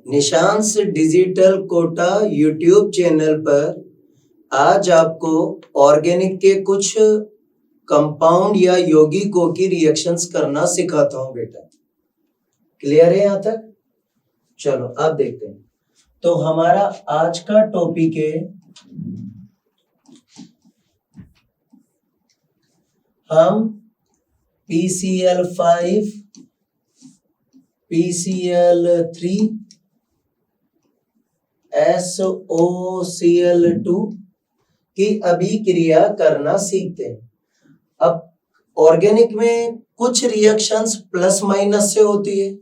Nissan's digital Kota YouTube channel पर आज आपको ऑर्गेनिक के कुछ कंपाउंड या यौगिकों की रिएक्शंस करना सिखाता हूं बेटा। क्लियर है यहां तक? चलो अब देखते हैं। तो हमारा आज का टॉपिक है हम PCl5 PCl3 SOCl2 की अभिक्रिया करना सीखते हैं। अब ऑर्गेनिक में कुछ रिएक्शंस प्लस माइनस से होती है,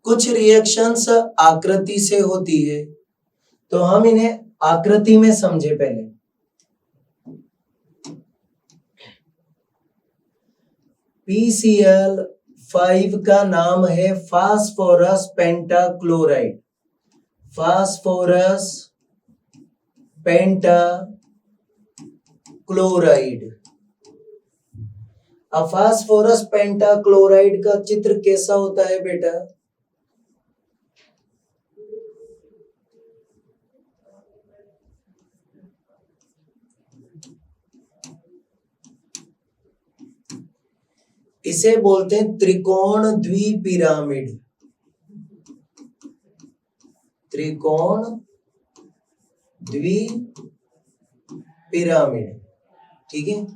कुछ रिएक्शंस आकृति से होती है, तो हम इन्हें आकृति में समझे पहले। PCl5 का नाम है फास्फोरस पेंटाक्लोराइड। Phosphorus pentachloride. अब फास्फोरस पेंटाक्लोराइड का चित्र कैसा होता है बेटा? इसे बोलते हैं त्रिकोण द्विपिरामिड। त्रिकोण द्विपिरामिड, ठीक है।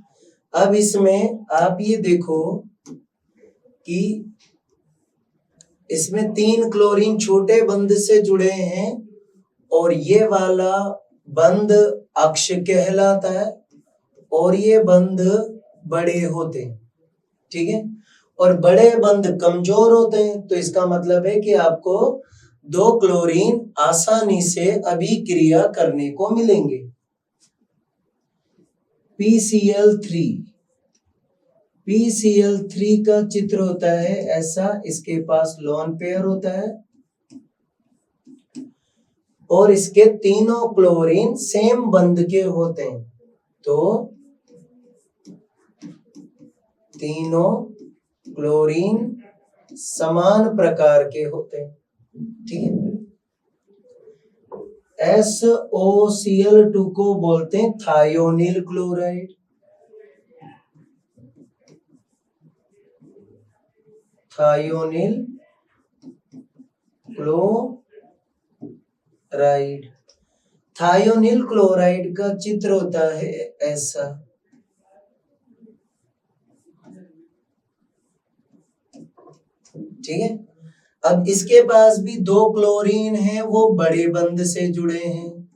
अब इसमें आप ये देखो कि इसमें 3 क्लोरीन छोटे बंध से जुड़े हैं और ये वाला बंध अक्ष कहलाता है और ये बंध बड़े होते हैं, ठीक है। और बड़े बंध कमजोर होते हैं, तो इसका मतलब है कि आपको 2 क्लोरीन आसानी से अभिक्रिया करने को मिलेंगे। PCl3 का चित्र होता है ऐसा, इसके पास लोन पेयर होता है और इसके तीनों क्लोरीन सेम बंध के होते हैं, तो तीनों क्लोरीन समान प्रकार के होते हैं, ठीक है। SOCl2 को बोलते हैं thionyl chloride. Thionyl chloride. Thionyl chloride का चित्र होता है ऐसा, ठीक है। अब इसके पास भी 2 क्लोरीन हैं, वो बड़े बंध से जुड़े हैं।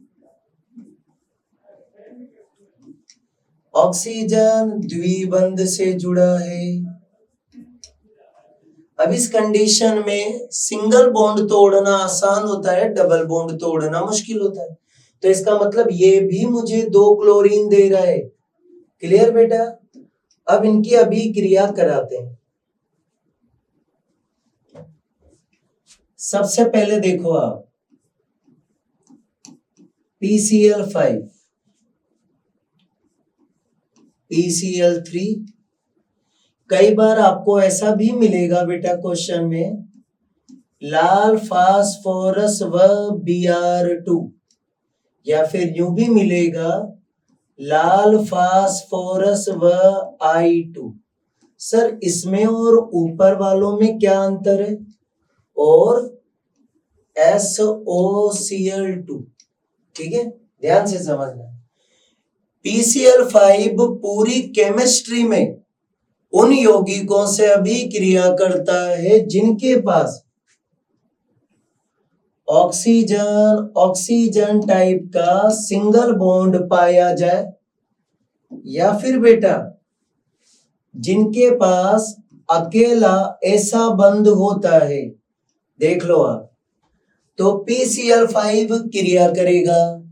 ऑक्सीजन द्विबंध से जुड़ा है। अब इस कंडीशन में सिंगल बॉन्ड तोड़ना आसान होता है, डबल बॉन्ड तोड़ना मुश्किल होता है, तो इसका मतलब ये भी मुझे 2 क्लोरीन दे रहा है। क्लियर बेटा? अब इनकी अभिक्रिया कराते हैं। सबसे पहले देखो आप PCl5 PCl3, कई बार आपको ऐसा भी मिलेगा बेटा क्वेश्चन में, लाल फास्फोरस व Br2, या फिर यूं भी मिलेगा लाल फास्फोरस व I2। सर इसमें और ऊपर वालों में क्या अंतर है? और SOCl2, ठीक है, ध्यान से समझना। PCl5 पूरी केमिस्ट्री में उन यौगिकों से अभिक्रिया करता है जिनके पास ऑक्सीजन टाइप का सिंगल बॉन्ड पाया जाए, या फिर बेटा जिनके पास अकेला ऐसा बंध होता है, देख लो आप, तो PCl5 क्रिया करेगा।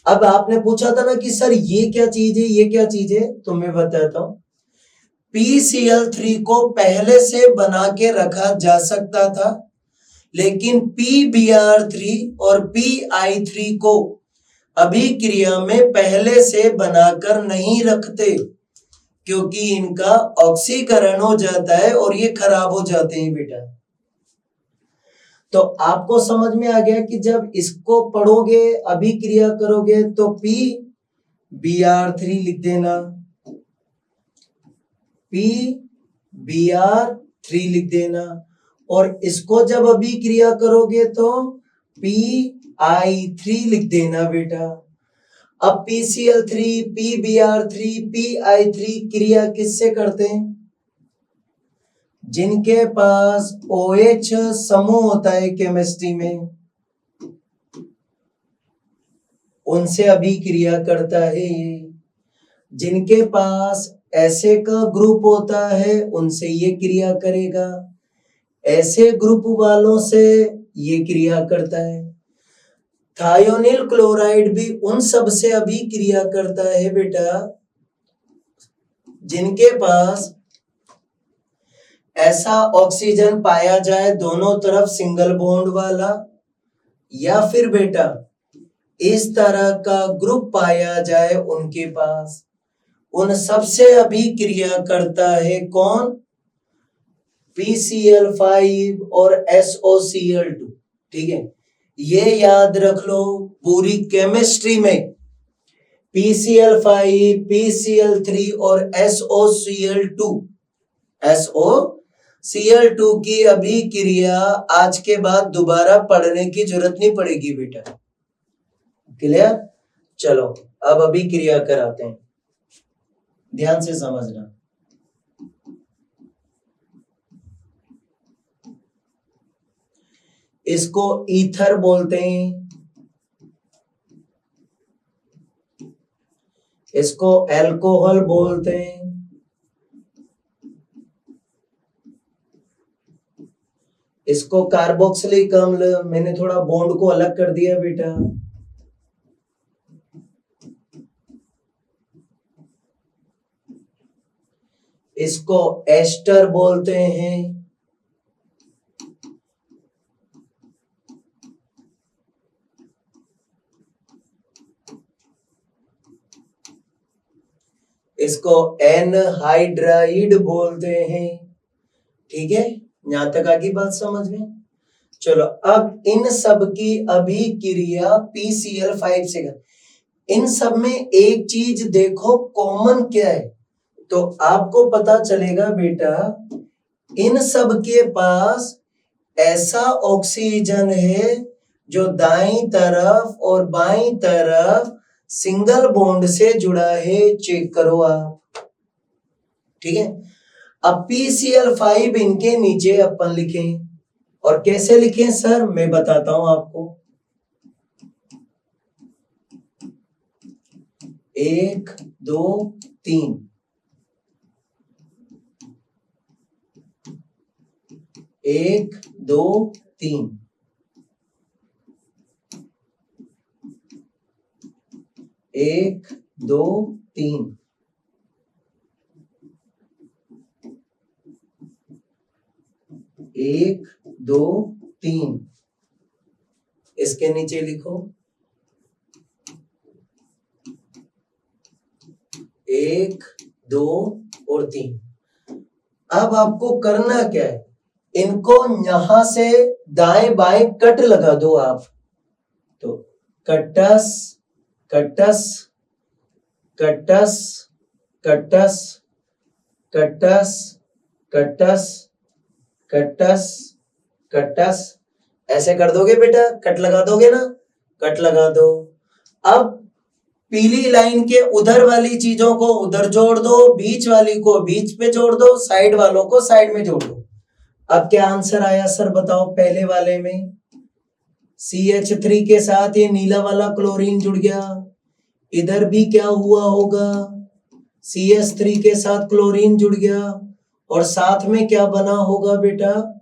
अब आपने पूछा था ना कि सर ये क्या चीज है, ये क्या चीज है, तो मैं बताता हूं। PCl3 को पहले से बना के रखा जा सकता था, लेकिन PBr3 और PI3 को अभिक्रिया में पहले से बनाकर नहीं रखते, क्योंकि इनका ऑक्सीकरण हो जाता है और ये खराब हो जाते हैं बेटा। तो आपको समझ में आ गया कि जब इसको पढ़ोगे, अभिक्रिया करोगे तो PBr3 लिख देना, PBr3 लिख देना, और इसको जब अभिक्रिया करोगे तो PI3 लिख देना बेटा। अब PCl3, PBr3, PI3 क्रिया किससे करते हैं? जिनके पास OH समूह होता है केमिस्ट्री में, उनसे अभिक्रिया करता है ये। जिनके पास ऐसे का ग्रुप होता है उनसे ये क्रिया करेगा, ऐसे ग्रुप वालों से ये क्रिया करता है। थायोनिल क्लोराइड भी उन सब से अभिक्रिया करता है बेटा जिनके पास ऐसा ऑक्सीजन पाया जाए दोनों तरफ सिंगल बॉन्ड वाला, या फिर बेटा इस तरह का ग्रुप पाया जाए उनके पास, उन सबसे अभिक्रिया करता है कौन? PCl5 और SOCl2। ठीक है, ये याद रख लो पूरी केमिस्ट्री में PCl5, PCl3 और SOCl2 की अभिक्रिया आज के बाद दोबारा पढ़ने की जरूरत नहीं पड़ेगी बेटा। क्लियर? चलो अब अभिक्रिया कराते हैं, ध्यान से समझना। इसको ईथर बोलते हैं, इसको अल्कोहल बोलते हैं, इसको कार्बोक्सिलिक अम्ल, मैंने थोड़ा बॉन्ड को अलग कर दिया बेटा। इसको एस्टर बोलते हैं, इसको एनहाइड्राइड बोलते हैं। ठीक है, यहां तक आगे बात समझ में? चलो अब इन सब की अभिक्रिया PCl5 से कर। इन सब में एक चीज देखो कॉमन क्या है, तो आपको पता चलेगा बेटा इन सब के पास ऐसा ऑक्सीजन है जो दाईं तरफ और बाईं तरफ सिंगल बॉन्ड से जुड़ा है। चेक करो आप। ठीक है, अब PCl5 इनके नीचे अपन लिखें, और कैसे लिखें सर मैं बताता हूं आपको। 1 2 3, 1 2 3, 1 2 3, 1 2 3, इसके नीचे लिखो 1 2 और 3। अब आपको करना क्या है, इनको यहां से दाएं बाएं कट लगा दो आप। तो cuts cuts cuts cuts cuts cuts cuts cuts, ऐसे कर दोगे बेटा, कट लगा दोगे ना, कट लगा दो। अब पीली लाइन के उधर वाली चीजों को उधर जोड़ दो, बीच वाली को बीच पे जोड़ दो, साइड वालों को साइड में जोड़ दो। अब क्या आंसर आया सर बताओ? पहले वाले में CH3 के साथ ये नीला वाला क्लोरीन जुड़ गया, इधर भी क्या हुआ होगा, CH3 के साथ क्लोरीन जुड़ गया, और साथ में क्या बना होगा बेटा,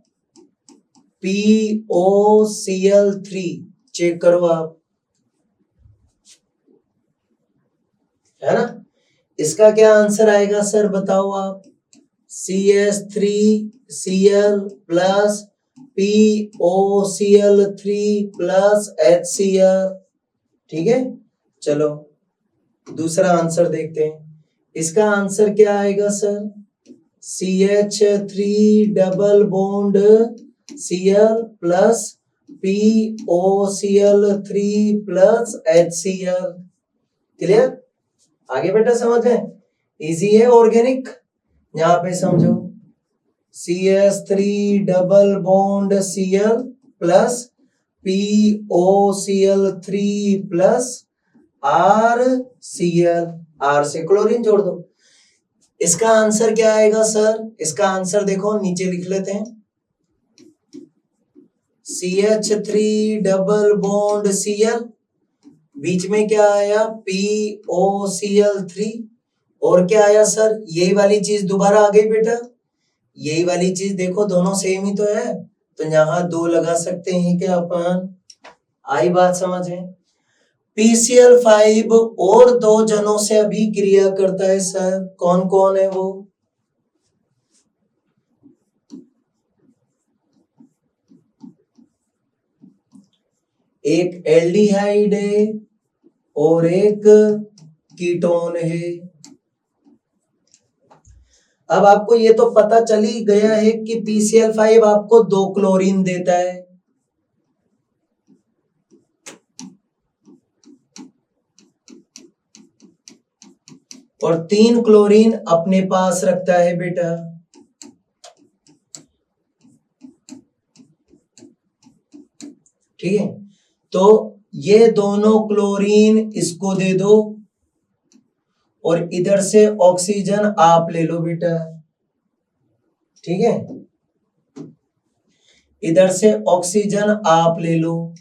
POCl3। चेक करो आप, है ना? इसका क्या आंसर आएगा सर बताओ आप? CH3Cl plus POCl3 plus HCl। ठीक है, चलो दूसरा आंसर देखते हैं। इसका आंसर क्या आएगा sir? CH3 double bond Cl plus POCl3 plus HCl। Clear? आगे बेटा समझें, इजी है ऑर्गेनिक। यहां पे समझो CH3 double bond Cl plus POCl3 plus RCl, R से क्लोरीन जोड़ दो। इसका आंसर क्या आएगा सर? इसका आंसर देखो नीचे लिख लेते हैं, CH3 डबल बॉन्ड Cl, बीच में क्या आया POCl3, और क्या आया सर? यही वाली चीज दोबारा आ गई बेटा, यही वाली चीज देखो दोनों सेम ही तो है, तो यहां 2 लगा सकते हैं क्या अपन? आई बात समझें। PCl5 और 2 जनों से अभिक्रिया करता है सर, कौन कौन है वो? एक एल्डिहाइड है और एक कीटोन है। अब आपको ये तो पता चल ही गया है कि PCl5 आपको 2 क्लोरीन देता है, और 3 क्लोरीन अपने पास रखता है बेटा। ठीक है, तो ये दोनों क्लोरीन इसको दे दो, और इधर से ऑक्सीजन आप ले लो बेटा। ठीक है, इधर से ऑक्सीजन आप ले लो,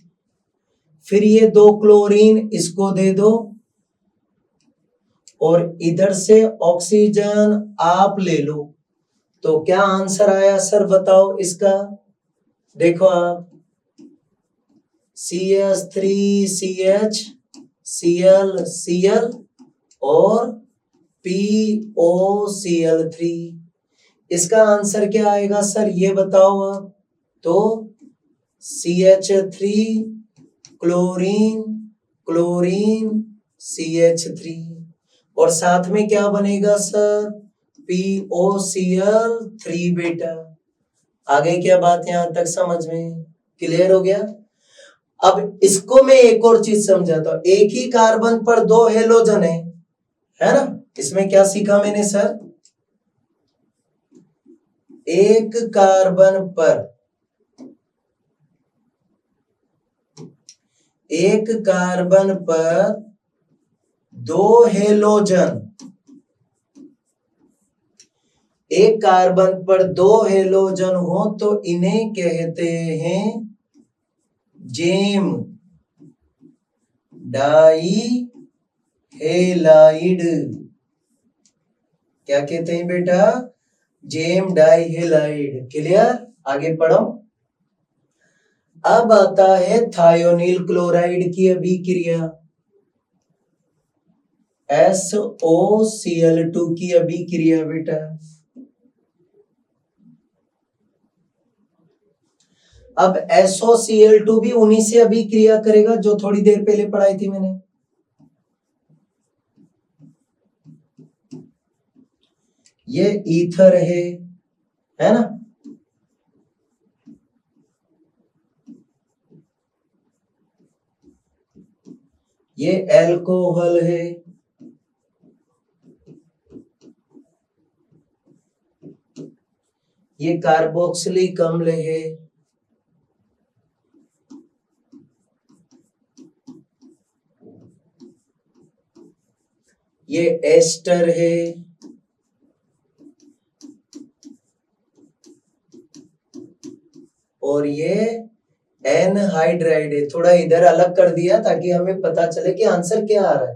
फिर ये 2 क्लोरीन इसको दे दो, और इधर से ऑक्सीजन आप ले लो। तो क्या आंसर आया सर बताओ इसका? देखो आप, CH3CH ClCl और POCl3। इसका आंसर क्या आएगा सर ये बताओ आप? तो CH3 क्लोरीन क्लोरीन CH3, और साथ में क्या बनेगा सर? POCl3 बेटा। आ गई क्या बात यहां तक समझ में? क्लियर हो गया? अब इसको मैं एक और चीज समझाता हूं, एक ही कार्बन पर 2 हेलोजन है ना? इसमें क्या सीखा मैंने सर? एक कार्बन पर एक कार्बन पर 2 हेलोजन, एक कार्बन पर 2 हेलोजन हो तो इन्हें कहते हैं जेम डाई हेलाइड। क्या कहते हैं बेटा? Gem dihalide. क्लियर? आगे पढ़ो। अब आता है थायोनील क्लोराइड की अभिक्रिया, SOCl2 की अभिक्रिया बेटा। अब SOCl2 भी उन्हीं से अभिक्रिया करेगा जो थोड़ी देर पहले पढ़ाई थी मैंने। ये ईथर है ना? ये एल्कोहल है, ये कार्बोक्सिलिक अम्ल है, ये एस्टर है, और ये एनहाइड्राइड है। थोड़ा इधर अलग कर दिया ताकि हमें पता चले कि आंसर क्या आ रहा है।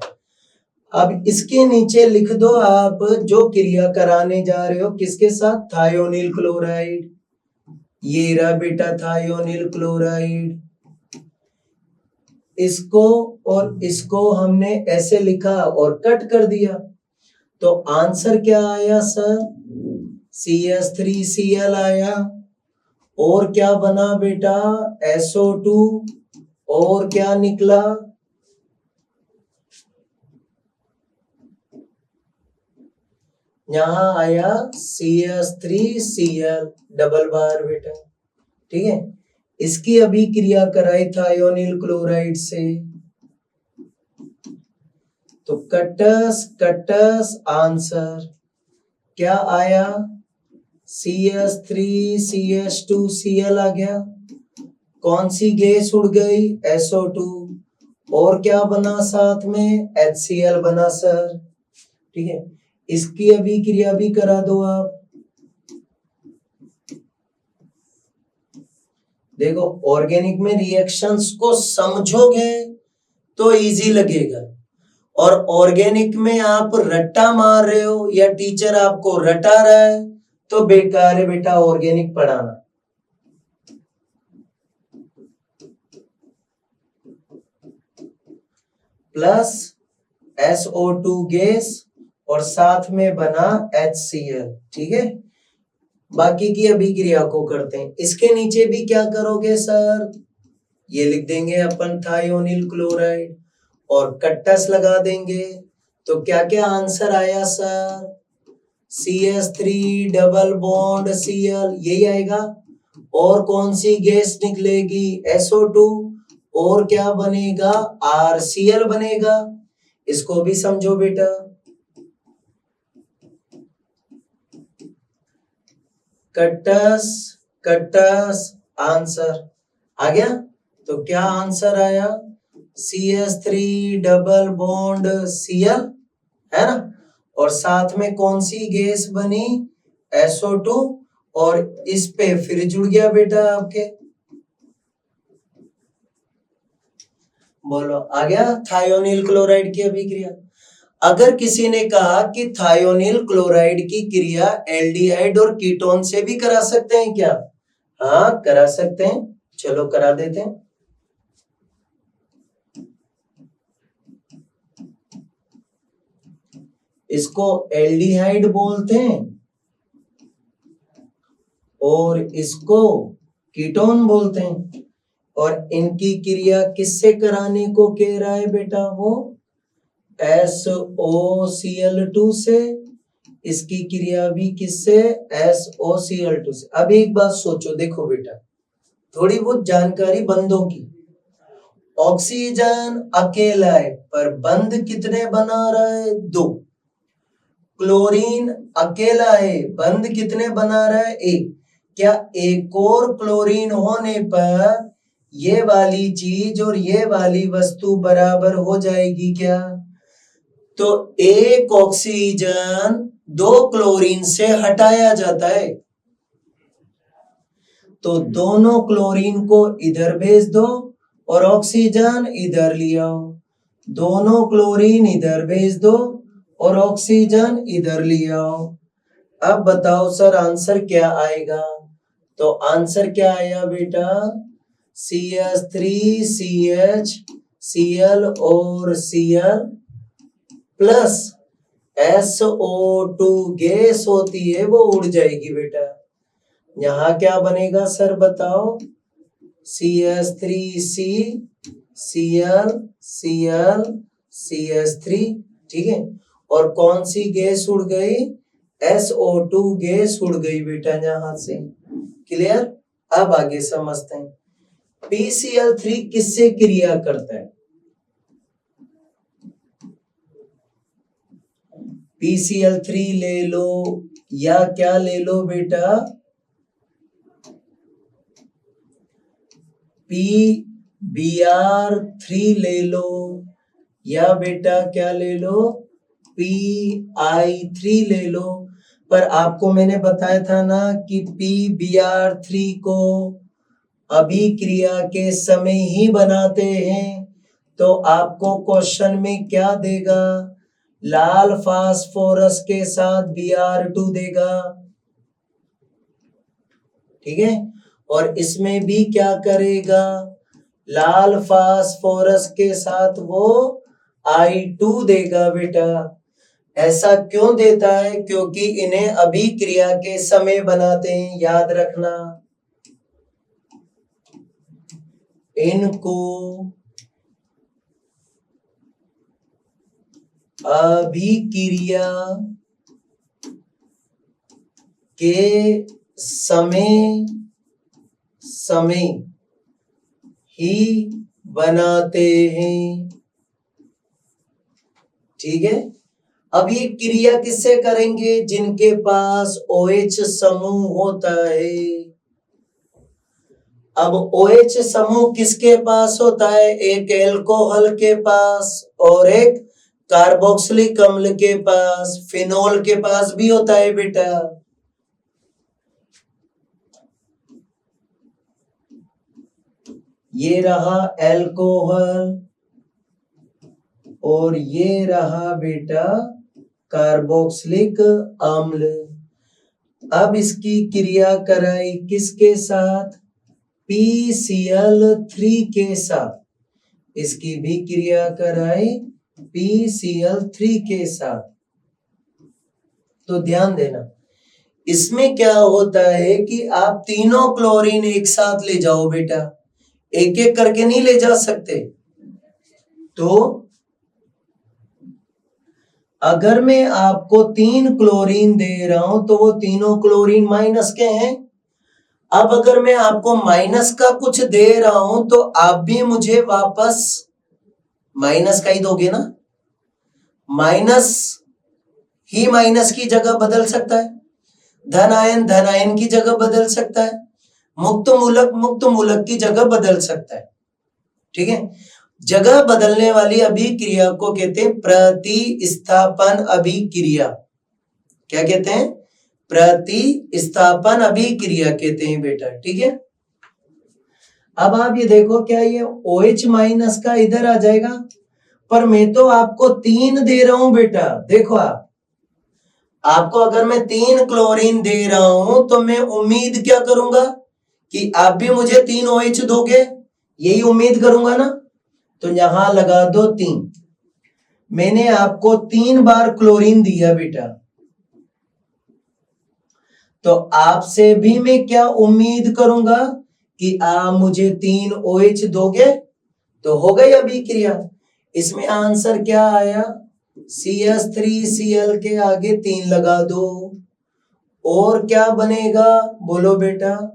अब इसके नीचे लिख दो आप जो क्रिया कराने जा रहे हो किसके साथ? थायोनील क्लोराइड। ये रहा बेटा थायोनील क्लोराइड। इसको और इसको हमने ऐसे लिखा और कट कर दिया, तो आंसर क्या आया सर? CH3Cl आया, और क्या बना बेटा? SO2, और क्या निकला? यहां आया CH3Cl डबल बार बेटा। ठीक है। इसकी अभिक्रिया कराई थायोनिल क्लोराइड से, तो कटस कटस आंसर क्या आया, CH3CH2Cl आ गया। कौन सी गैस उड़ गई, SO2, और क्या बना साथ में, HCl बना सर। ठीक है, इसकी अभिक्रिया भी करा दो आप। देखो ऑर्गेनिक में रिएक्शंस को समझोगे तो इजी लगेगा, और ऑर्गेनिक में आप रट्टा मार रहे हो या टीचर आपको रटा रहा है तो बेकार है बेटा ऑर्गेनिक पढ़ाना। प्लस SO2 गैस और साथ में बना HCl। ठीक है, बाकी की अभिक्रिया को करते हैं। इसके नीचे भी क्या करोगे सर, ये लिख देंगे अपन थायोनिल क्लोराइड और कट्टस लगा देंगे। तो क्या क्या आंसर आया sir, CH3 double bond Cl, यही आएगा। और कौन सी गैस निकलेगी, SO2, और क्या बनेगा, RCl बनेगा। इसको भी समझो बेटा। कट्टस कट्टस आंसर आ गया। तो क्या आंसर आया, CH3 डबल बॉन्ड Cl, है ना, और साथ में कौन सी गैस बनी, SO2, और इस पे फिर जुड़ गया बेटा आपके, बोलो आ गया थायोनिल क्लोराइड की अभिक्रिया। अगर किसी ने कहा कि थायोनिल क्लोराइड की क्रिया एल्डिहाइड और कीटोन से भी करा सकते हैं क्या, हाँ करा सकते हैं, चलो करा देते हैं। इसको एल्डिहाइड बोलते हैं और इसको कीटोन बोलते हैं, और इनकी क्रिया किससे कराने को कह रहा है बेटा, वो SOCl2 से। इसकी क्रिया भी किससे, SOCl2 से। अब एक बात सोचो, देखो बेटा थोड़ी बहुत जानकारी बंदों की, ऑक्सीजन अकेला है पर बंद कितने बना रहा है, 2। क्लोरीन अकेला है, बंद कितने बना रहा है, 1। क्या एक और क्लोरीन होने पर ये वाली चीज और ये वाली वस्तु बराबर हो जाएगी क्या, तो एक ऑक्सीजन 2 क्लोरीन से हटाया जाता है, तो दोनों क्लोरीन को इधर भेज दो और ऑक्सीजन इधर ले आओ, दोनों क्लोरीन इधर भेज दो और ऑक्सीजन इधर ले आओ। अब बताओ सर आंसर क्या आएगा, तो आंसर क्या आया बेटा, CH3CH Cl और Cl प्लस SO2 गैस होती है वो उड़ जाएगी बेटा। यहां क्या बनेगा सर बताओ, CH3C Cl Cl CH3, ठीक है, और कौन सी गैस उड़ गई, SO2 गैस उड़ गई बेटा यहां से। क्लियर, अब आगे समझते हैं। PCl3 किससे क्रिया करता है, PCl3 ले लो या क्या ले लो बेटा, PBr3 ले लो, या बेटा क्या ले लो, PI3 ले लो। पर आपको मैंने बताया था ना कि PBr3 को अभिक्रिया के समय ही बनाते हैं, तो आपको क्वेश्चन में क्या देगा, लाल फास्फोरस के साथ Br2 देगा, ठीक है, और इसमें भी क्या करेगा, लाल फास्फोरस के साथ वो I2 देगा बेटा। ऐसा क्यों देता है, क्योंकि इन्हें अभिक्रिया के समय बनाते हैं, याद रखना। इनको अभिक्रिया के समय समय ही बनाते हैं। ठीक है, अब ये क्रिया किससे करेंगे? जिनके पास OH समूह होता है। अब OH समूह किसके पास होता है? एक एल्कोहल के पास और एक कार्बोक्सिलिक अम्ल के पास, फिनोल के पास भी होता है बेटा। ये रहा एल्कोहल और ये रहा बेटा कार्बोक्सिलिक अम्ल। अब इसकी क्रिया कराई किसके साथ? PCl3 के साथ। इसकी भी क्रिया कराई PCl3 के साथ। तो ध्यान देना, इसमें क्या होता है कि आप तीनों क्लोरीन एक साथ ले जाओ बेटा, एक एक करके नहीं ले जा सकते। तो अगर मैं आपको 3 क्लोरीन दे रहा हूं तो वो तीनों क्लोरीन माइनस के हैं। अब अगर मैं आपको माइनस का कुछ दे रहा हूं तो आप भी मुझे वापस माइनस का ही दोगे ना। माइनस ही माइनस की जगह बदल सकता है, धन आयन की जगह बदल सकता है, मुक्त मूलक की जगह बदल सकता है। ठीक है, जगह बदलने वाली अभिक्रिया को कहते हैं प्रतिस्थापन अभिक्रिया। क्या कहते हैं? प्रतिस्थापन अभिक्रिया कहते हैं बेटा। ठीक है, अब आप ये देखो, क्या ये OH माइनस का इधर आ जाएगा? पर मैं तो आपको 3 दे रहा हूं बेटा। देखो आपको अगर मैं 3 क्लोरीन दे रहा हूं तो मैं उम्मीद क्या करूंगा कि आप भी मुझे 3 OH दोगे, यही उम्मीद करूंगा ना। तो यहां लगा दो 3। मैंने आपको 3 बार क्लोरीन दिया बेटा, तो आपसे भी मैं क्या उम्मीद करूंगा कि आप मुझे 3 OH दोगे। तो हो गई अभिक्रिया। इसमें आंसर क्या आया? CH3Cl के आगे 3 लगा दो और क्या बनेगा? बोलो बेटा,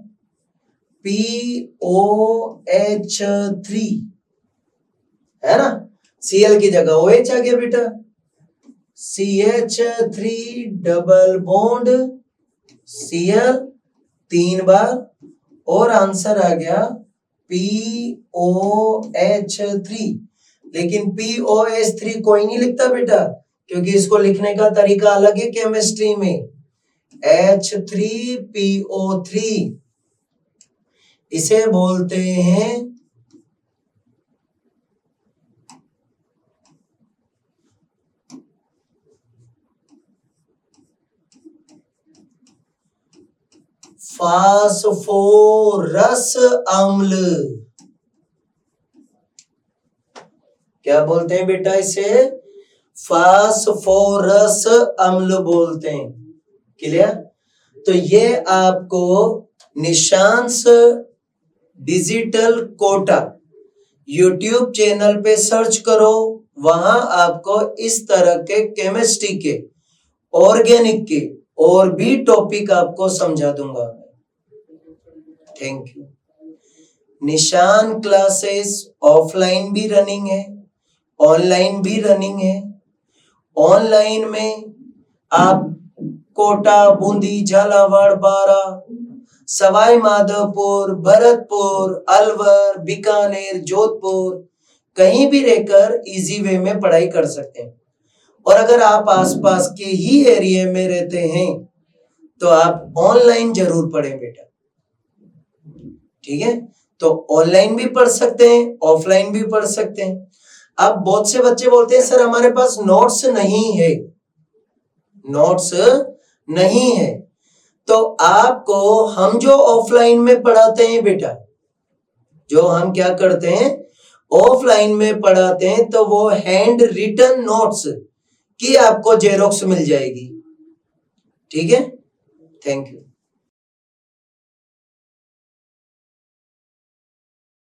POH3 है ना। Cl की जगह OH आ गया बेटा। CH3 डबल बॉन्ड Cl 3 बार और आंसर आ गया POH3। लेकिन POH3 कोई नहीं लिखता बेटा, क्योंकि इसको लिखने का तरीका अलग है केमिस्ट्री में। H3PO3 इसे बोलते हैं फास्फोरस अम्ल। क्या बोलते हैं बेटा इसे? फास्फोरस अम्ल बोलते हैं। क्लियर? तो ये आपको Nissan's digital Kota YouTube channel पे सर्च करो, वहां आपको इस तरह के केमिस्ट्री के, ऑर्गेनिक के और भी टॉपिक आपको समझा दूंगा। Thank you. निशान क्लासेस ऑफलाइन भी रनिंग है, ऑनलाइन भी रनिंग है। ऑनलाइन में आप कोटा, बूंदी, झालावाड़, बारा, सवाई माधोपुर, भरतपुर, अलवर, बीकानेर, जोधपुर कहीं भी रहकर इजी वे में पढ़ाई कर सकते हैं। और अगर आप आसपास के ही एरिया में रहते हैं तो आप ऑनलाइन जरूर पढ़ें बेटा। ठीक है, तो ऑनलाइन भी पढ़ सकते हैं, ऑफलाइन भी पढ़ सकते हैं। अब बहुत से बच्चे बोलते हैं सर हमारे पास नोट्स नहीं है, नोट्स नहीं है। तो आपको हम जो ऑफलाइन में पढ़ाते हैं बेटा, जो हम क्या करते हैं ऑफलाइन में पढ़ाते हैं, तो वो हैंड रिटन नोट्स की आपको जेरोक्स मिल जाएगी। ठीक है, थैंक यू।